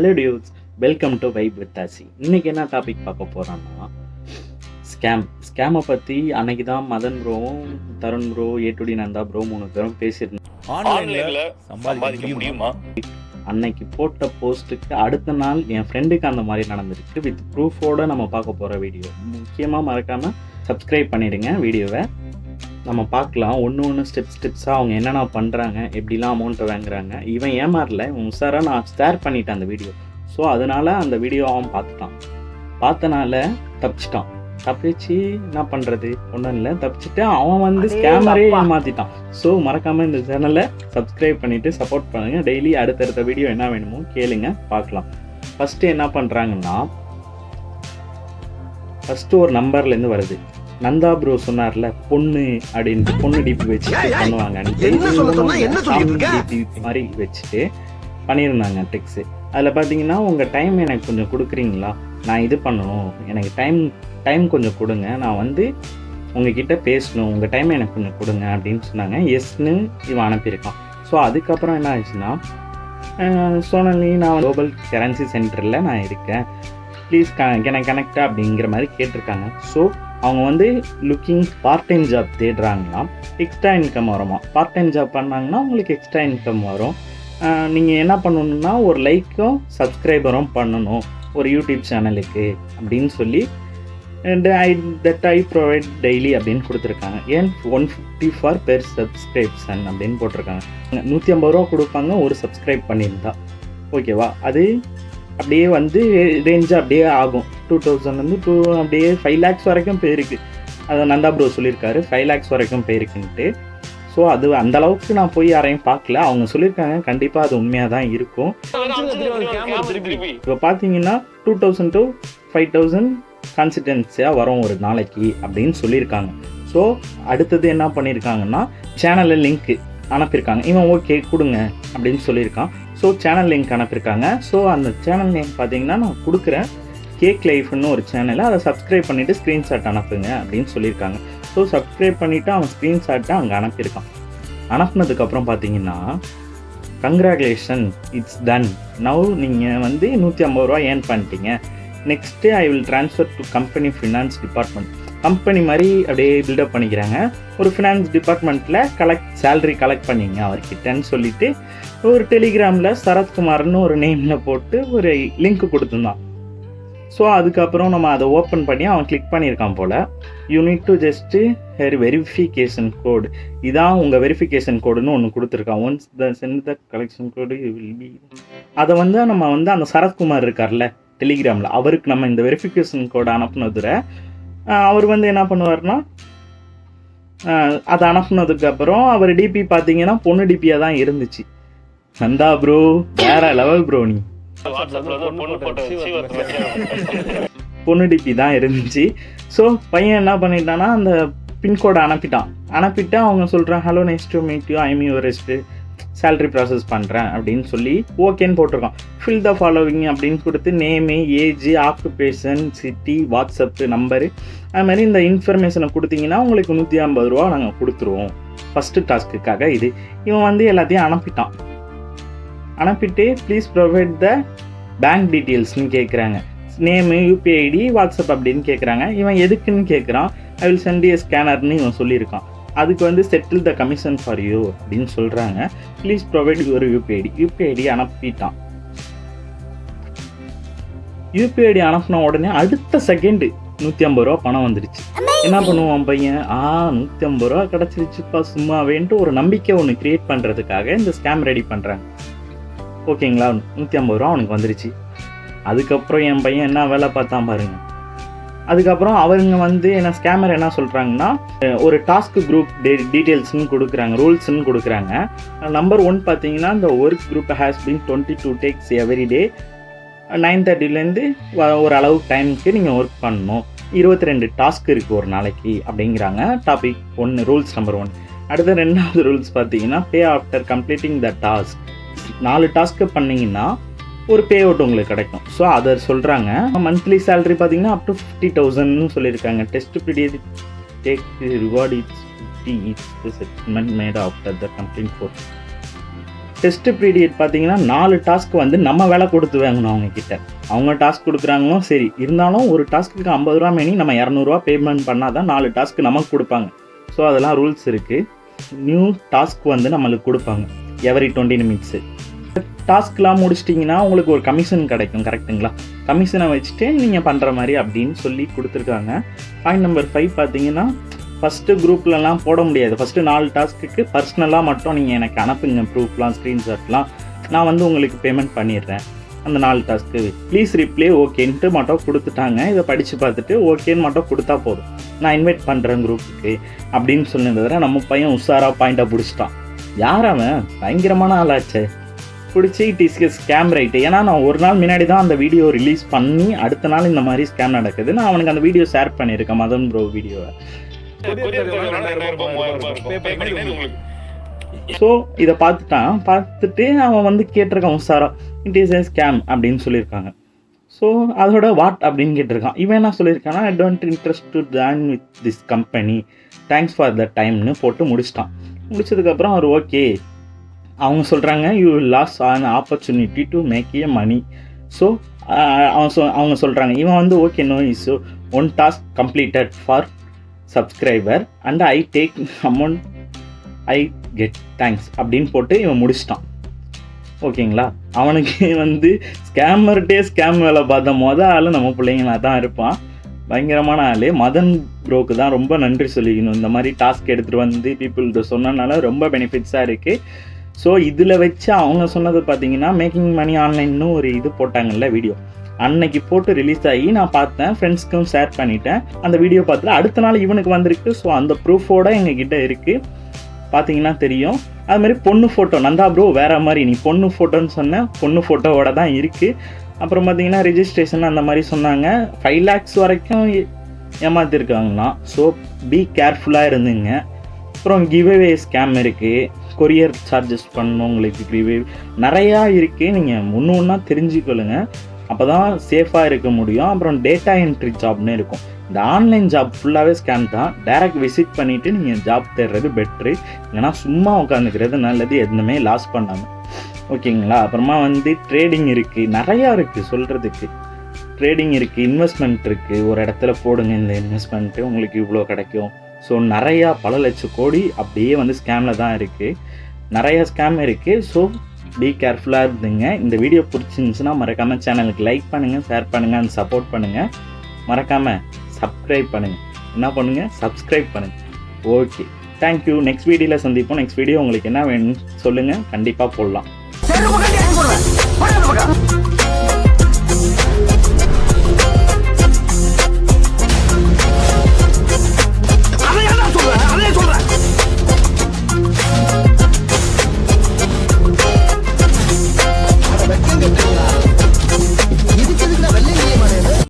Hello dudes, welcome to vibe with ஆசி. இன்றைக்கி என்ன டாபிக் பார்க்க போகிறோன்னா ஸ்கேமை பற்றி. அன்னைக்கு தான் மதன் ப்ரோவும் தருண் ப்ரோ ஏ2டி நந்தா ப்ரோ 3 பேரும் பேசியிருந்தோம். ஆன்லைன்ல சம்பாதிக்க முடியுமா? அன்னைக்கு போட்ட போஸ்ட்டுக்கு அடுத்த நாள் என் ஃப்ரெண்டுக்கு அந்த மாதிரி நடந்திருக்கு. வித் ப்ரூஃபோடு நம்ம பார்க்க போகிற வீடியோ. முக்கியமாக மறக்காமல் சப்ஸ்கிரைப் பண்ணிவிடுங்க. வீடியோவை நம்ம பார்க்கலாம் ஒன்று ஸ்டெப்ஸாக அவங்க என்னென்ன பண்ணுறாங்க, எப்படிலாம் அமௌண்ட்டை வாங்குறாங்க. இவன் ஏமாறல, இவன் உசாராக நான் ஷேர் பண்ணிட்டேன் அந்த வீடியோ. ஸோ அதனால் அந்த வீடியோ அவன் பார்த்தனால தப்பிச்சு என்ன பண்ணுறது ஒன்றும் இல்லை, தப்பிச்சுட்டு அவன் ஸ்கேமரே ஏமாற்றிட்டான். ஸோ மறக்காமல் இந்த சேனலை சப்ஸ்கிரைப் பண்ணிவிட்டு சப்போர்ட் பண்ணுங்கள். டெய்லி அடுத்தடுத்த வீடியோ என்ன வேணுமோ கேளுங்க, பார்க்கலாம். ஃபஸ்ட்டு என்ன பண்ணுறாங்கன்னா, ஃபஸ்ட்டு ஒரு நம்பர்லேருந்து வருது. நந்தா ப்ரோ சொன்னார்ல பொண்ணு அப்படின்ட்டு, பொண்ணு டிபி வச்சுட்டு பண்ணுவாங்க டிபி மாதிரி வச்சுட்டு பண்ணியிருந்தாங்க டெக்ஸு. அதில் பார்த்தீங்கன்னா உங்கள் டைம் எனக்கு கொஞ்சம் கொடுக்குறீங்களா, நான் இது பண்ணணும், எனக்கு டைம் கொஞ்சம் கொடுங்க, நான் உங்ககிட்ட பேசணும், உங்கள் டைம் எனக்கு கொஞ்சம் கொடுங்க அப்படின்னு சொன்னாங்க. எஸ்ன்னு இவன் அனுப்பியிருக்கான். ஸோ அதுக்கப்புறம் என்ன ஆச்சுன்னா, சோனலி நான் குளோபல் கரன்சி சென்டரில் நான் இருக்கேன், ப்ளீஸ் கனெக்டா அப்படிங்கிற மாதிரி கேட்டிருக்காங்க. ஸோ அவங்க லுக்கிங் பார்ட் டைம் ஜாப் தேடுறாங்களாம். எக்ஸ்ட்ரா இன்கம் வருமா, பார்ட் டைம் ஜாப் பண்ணாங்கன்னா உங்களுக்கு எக்ஸ்ட்ரா இன்கம் வரும். நீங்கள் என்ன பண்ணணுன்னா ஒரு லைக்கும் சப்ஸ்கிரைபரும் பண்ணணும் ஒரு யூடியூப் சேனலுக்கு அப்படின்னு சொல்லி ஐ ப்ரொவைட் டெய்லி அப்படின்னு கொடுத்துருக்காங்க. ஏன் 150 ஃபார் பெர் சப்ஸ்கிரிப்ஷன் அப்படின்னு போட்டிருக்காங்க. 150 ரூபா கொடுப்பாங்க ஒரு சப்ஸ்கிரைப் பண்ணியிருந்தா, ஓகேவா? அது அப்படியே ரேஞ்சாக அப்படியே ஆகும். 2000 அப்படியே 5 lakhs வரைக்கும் போயிருக்கு. அதை நந்தா ப்ரோ சொல்லியிருக்காரு 5 lakhs வரைக்கும் போயிருக்குன்ட்டு. ஸோ அது அந்த அளவுக்கு நான் போய் யாரையும் பார்க்கல, அவங்க சொல்லியிருக்காங்க. கண்டிப்பாக அது உண்மையாக தான் இருக்கும். இப்போ பார்த்தீங்கன்னா 2000 to 5000 கன்சிஸ்டன்சியாக வரும் ஒரு நாளைக்கு அப்படின்னு சொல்லியிருக்காங்க. ஸோ அடுத்தது என்ன பண்ணியிருக்காங்கன்னா, சேனலில் லிங்க் அனுப்பியிருக்காங்க. இவன் ஓகே கொடுங்க அப்படின்னு சொல்லியிருக்கான். ஸோ சேனல் லிங்க் அனுப்பியிருக்காங்க. ஸோ அந்த சேனல் லிங்க் பார்த்தீங்கன்னா நான் கொடுக்குறேன், கேக் லைஃப்னு ஒரு சேனலை, அதை சப்ஸ்கிரைப் பண்ணிவிட்டு ஸ்க்ரீன்ஷாட் அனுப்புங்க அப்படின்னு சொல்லியிருக்காங்க. ஸோ சப்ஸ்கிரைப் பண்ணிவிட்டு அவன் ஸ்க்ரீன்ஷாட்டை அங்கே அனுப்பியிருக்கான். அனுப்புனதுக்கப்புறம் பார்த்தீங்கன்னா, கங்க்ராச்சுலேஷன் இட்ஸ் டன், நவ் நீங்கள் 150 ரூபா ஏர்ன் பண்ணிட்டீங்க, next I will transfer to company finance department. Company மாதிரி அப்படியே பில்டப் பண்ணிக்கிறாங்க. ஒரு ஃபினான்ஸ் டிபார்ட்மெண்ட்டில் சேலரி கலெக்ட் பண்ணிங்க அவர்கிட்டன்னு சொல்லிவிட்டு ஒரு டெலிகிராமில் சரத்குமார்னு ஒரு நேமில் போட்டு ஒரு லிங்க் கொடுத்துருந்தான். ஸோ அதுக்கப்புறம் நம்ம அதை ஓப்பன் பண்ணி அவன் கிளிக் பண்ணியிருக்கான் போல். You need to just verification code, இதான் உங்கள் வெரிஃபிகேஷன் கோடுன்னு ஒன்று கொடுத்துருக்கான். Once sent the collection code will be. அதை நம்ம அந்த சரத்குமார் இருக்கார்ல டெலிகிராமில், அவருக்கு நம்ம இந்த வெரிஃபிகேஷன் கோடை அனுப்புனதுல அவர் என்ன பண்ணுவார்னா, அதை அனுப்புனதுக்கப்புறம் அவர் டிபி பார்த்தீங்கன்னா பொண்ணு டிபியாக தான் இருந்துச்சு. நந்தா ப்ரோ வேற லெவல் ப்ரோ, நீ பொண்ணு டிபி தான் இருந்துச்சு. ஸோ பையன் என்ன பண்ணிட்டான்னா, அந்த பின்கோடை அனுப்பிட்டு அவங்க சொல்கிறான், hello next to meet you, I am யுவரெஸ்ட்டு, சேலரி ப்ராசஸ் பண்ணுறேன் அப்படின்னு சொல்லி ஓகேன்னு போட்டிருக்கான். ஃபில் த ஃபாலோவிங் அப்படின்னு கொடுத்து name, age, occupation, city, WhatsApp number, அது மாதிரி இந்த இன்ஃபர்மேஷனை கொடுத்தீங்கன்னா உங்களுக்கு 150 ரூபா நாங்கள் கொடுத்துருவோம் ஃபஸ்ட்டு டாஸ்க்குக்காக. இது இவன் எல்லாத்தையும் அனுப்பிட்டு ப்ளீஸ் ப்ரொவைட் த பேங்க் டீட்டெயில்ஸ்னு கேட்குறாங்க. நேமு, யூபிஐ ஐடி, வாட்ஸ்அப் அப்படின்னு கேட்குறாங்க. இவன் எதுக்குன்னு கேட்குறான். ஐ வில் சென்ட் ஏ ஸ்கேனர்னு இவன் சொல்லியிருக்கான். அதுக்கு settle the commission for you அப்படின்னு சொல்கிறாங்க. Please provide your UPI ID அனுப்பிட்டான். யூபிஐ ஐடி அனுப்பின உடனே அடுத்த செகண்டு 150 ரூபா பணம் வந்துடுச்சு. என்ன பண்ணுவான் பையன், 150 ரூபா கிடச்சிருச்சுப்பா சும்மாவேன்ட்டு ஒரு நம்பிக்கை ஒன்று கிரியேட் பண்ணுறதுக்காக இந்த ஸ்கேம் ரெடி பண்ணுறாங்க. ஓகேங்களா, 150 ரூபா அவனுக்கு வந்துருச்சு. அதுக்கப்புறம் என் பையன் என்ன வேலை பார்த்தான் பாருங்க. அதுக்கப்புறம் அவங்க என்ன ஸ்கேமர் என்ன சொல்கிறாங்கன்னா, ஒரு டாஸ்க் குரூப் டீட்டெயில்ஸ்னு கொடுக்குறாங்க, ரூல்ஸ்ன்னு கொடுக்குறாங்க. நம்பர் 1 பார்த்தீங்கன்னா, இந்த work group has been 22 days every day, 9:30 ஒரு அளவு டைமுக்கு நீங்கள் ஒர்க் பண்ணணும், 22 டாஸ்க் இருக்குது ஒரு நாளைக்கு அப்படிங்கிறாங்க. Topic 1, rules number 1. அடுத்த 2வது ரூல்ஸ் பார்த்தீங்கன்னா, பே after completing the task. 4 task பண்ணிங்கன்னா ஒரு பே அவுட் உங்களுக்கு கிடைக்கும். ஸோ அதை சொல்கிறாங்க. மந்த்லி சேலரி பார்த்தீங்கன்னா அப் டு 50,000 சொல்லியிருக்காங்க. Test period take reward it's 50 each the settlement made after the complete 4. Test period பார்த்தீங்கன்னா 4 டாஸ்க் வந்து நம்ம வேலை கொடுத்து வாங்கணும் அவங்கக்கிட்ட. அவங்க டாஸ்க் கொடுக்குறாங்களோ சரி, இருந்தாலும் ஒரு டாஸ்க்கு 50 ரூபா மேனி நம்ம 200 ரூபா பேமெண்ட் பண்ணால் தான் 4 டாஸ்க்கு நமக்கு கொடுப்பாங்க. ஸோ அதெல்லாம் ரூல்ஸ் இருக்குது. நியூ டாஸ்க் வந்து நம்மளுக்கு கொடுப்பாங்க எவரி 20 நிமிட்ஸு. டாஸ்க்லாம் முடிச்சிட்டிங்கன்னா உங்களுக்கு ஒரு கமிஷன் கிடைக்கும், கரெக்டுங்களா? கமிஷனை வச்சுட்டு நீங்கள் பண்ணுற மாதிரி அப்படின்னு சொல்லி கொடுத்துருக்காங்க. பாயிண்ட் நம்பர் 5 பார்த்தீங்கன்னா, ஃபஸ்ட்டு குரூப்லலாம் போட முடியாது. ஃபஸ்ட்டு 4 டாஸ்க்குக்கு பர்சனலாக மட்டும் நீங்கள் எனக்கு அனுப்புங்க ப்ரூஃப்லாம், ஸ்க்ரீன்ஷாட்லாம். நான் வந்து உங்களுக்கு பேமெண்ட் பண்ணிடுறேன் அந்த 4 டாஸ்க்கு. ப்ளீஸ் ரிப்ளே ஓகேன்ட்டு மட்டும் கொடுத்துட்டாங்க. இதை படித்து பார்த்துட்டு ஓகேன்னு மட்டும் கொடுத்தா போதும், நான் இன்வைட் பண்ணுறேன் குரூப்புக்கு அப்படின்னு சொன்னதை நம்ம பையன் உஷாராக பாயிண்ட்டாக பிடிச்சிட்டான். யார் அவன்? பயங்கரமான ஆளாச்சே. பிடிச்சி இட் இஸ் ஸ்கேம் ரைட்டு. ஏன்னா நான் ஒரு நாள் முன்னாடி தான் அந்த வீடியோ ரிலீஸ் பண்ணி அடுத்த நாள் இந்த மாதிரி ஸ்கேம் நடக்குது. நான் அவனுக்கு அந்த வீடியோ ஷேர் பண்ணியிருக்கேன், மதன் ப்ரோ வீடியோவை. ஸோ இதை பார்த்துட்டு அவன் வந்து கேட்டிருக்கான் உஷாரா, இட் இஸ் ஏ ஸ்கேம் அப்படின்னு சொல்லியிருக்காங்க. ஸோ அதோட வாட் அப்படின்னு கேட்டிருக்கான். இவன் என்ன சொல்லியிருக்கான்னா, I don't interest to join with this company, thanks for the டைம்னு போட்டு முடிச்சிட்டான். முடிச்சதுக்கப்புறம் அவர் ஓகே, அவங்க சொல்கிறாங்க you loss an opportunity to make a money. So அவங்க சொல்கிறாங்க, இவன் வந்து okay no is one task completed for subscriber and I take amount I get thanks அப்படின்னு போட்டு இவன் முடிச்சிட்டான். ஓகேங்களா? அவனுக்கு வந்து ஸ்கேமர்கிட்டே ஸ்கேம் வேலை பார்த்த ஆள் நம்ம பிள்ளைங்களா தான் இருப்பான். பயங்கரமான ஆள். மதன் ப்ரோக்கு தான் ரொம்ப நன்றி சொல்லிக்கணும். இந்த மாதிரி டாஸ்க் எடுத்துகிட்டு வந்து பீப்புள் இதை சொன்னனால ரொம்ப பெனிஃபிட்ஸாக இருக்குது. ஸோ இதில் வச்சு அவங்க சொன்னது பார்த்தீங்கன்னா, மேக்கிங் மணி ஆன்லைன்னு ஒரு இது போட்டாங்கல்ல வீடியோ, அன்னைக்கு போட்டு ரிலீஸ் ஆகி நான் பார்த்தேன், ஃப்ரெண்ட்ஸ்க்கும் ஷேர் பண்ணிட்டேன். அந்த வீடியோ பார்த்துட்டு அடுத்த நாள் இவனுக்கு வந்திருக்கு. ஸோ அந்த ப்ரூஃபோடு எங்ககிட்ட இருக்குது, பார்த்தீங்கன்னா தெரியும். அதுமாதிரி பொண்ணு ஃபோட்டோ, நந்தா ப்ரோ வேறு மாதிரி, நீ பொண்ணு ஃபோட்டோன்னு சொன்னேன், பொண்ணு ஃபோட்டோவோட தான் இருக்குது. அப்புறம் பார்த்தீங்கன்னா ரிஜிஸ்ட்ரேஷன் அந்த மாதிரி சொன்னாங்க. 5 lakhs வரைக்கும் ஏமாற்றிருக்காங்களாம். ஸோ பி கேர்ஃபுல்லாக இருந்துங்க. அப்புறம் கிவ்அவே ஸ்கேம் இருக்குது, கொரியர் சார்ஜஸ் பண்ணணும், உங்களுக்கு கிவ்அவே நிறையா இருக்குது. நீங்கள் ஒன்றா தெரிஞ்சுக்கொள்ளுங்க, அப்போ தான் சேஃபாக இருக்க முடியும். அப்புறம் டேட்டா என்ட்ரி ஜாப்னு இருக்கும். இந்த ஆன்லைன் ஜாப் ஃபுல்லாகவே ஸ்கேம் தான். டைரக்ட் விசிட் பண்ணிவிட்டு நீங்கள் ஜாப் தேடுறது பெட்ரு. இல்லைனா சும்மா உட்காந்துக்கிறது நல்லது, எதுவுமே லாஸ் பண்ணாமல். ஓகேங்களா? அப்புறமா வந்து ட்ரேடிங் இருக்குது, நிறையா இருக்குது சொல்கிறதுக்கு. ட்ரேடிங் இருக்குது, இன்வெஸ்ட்மெண்ட் இருக்குது. ஒரு இடத்துல போடுங்க இந்த இன்வெஸ்ட்மெண்ட்டு, உங்களுக்கு இவ்வளோ கிடைக்கும். ஸோ நிறையா பல லட்சம் கோடி அப்படியே வந்து ஸ்கேமில் தான் இருக்குது. நிறையா ஸ்கேம் இருக்குது. ஸோ பி கேர்ஃபுல்லாக இருந்துங்க. இந்த வீடியோ பிடிச்சிருந்துச்சுன்னா மறக்காமல் சேனலுக்கு லைக் பண்ணுங்கள், ஷேர் பண்ணுங்கள், அண்ட் சப்போர்ட் பண்ணுங்கள். மறக்காமல் சப்ஸ்கிரைப் பண்ணுங்கள். என்ன பண்ணுங்கள்? சப்ஸ்கிரைப் பண்ணுங்கள். Okay, thank you. நெக்ஸ்ட் வீடியோவில் சந்திப்போம். நெக்ஸ்ட் வீடியோ உங்களுக்கு என்ன வேணும்னு சொல்லுங்கள், கண்டிப்பாக போடலாம்.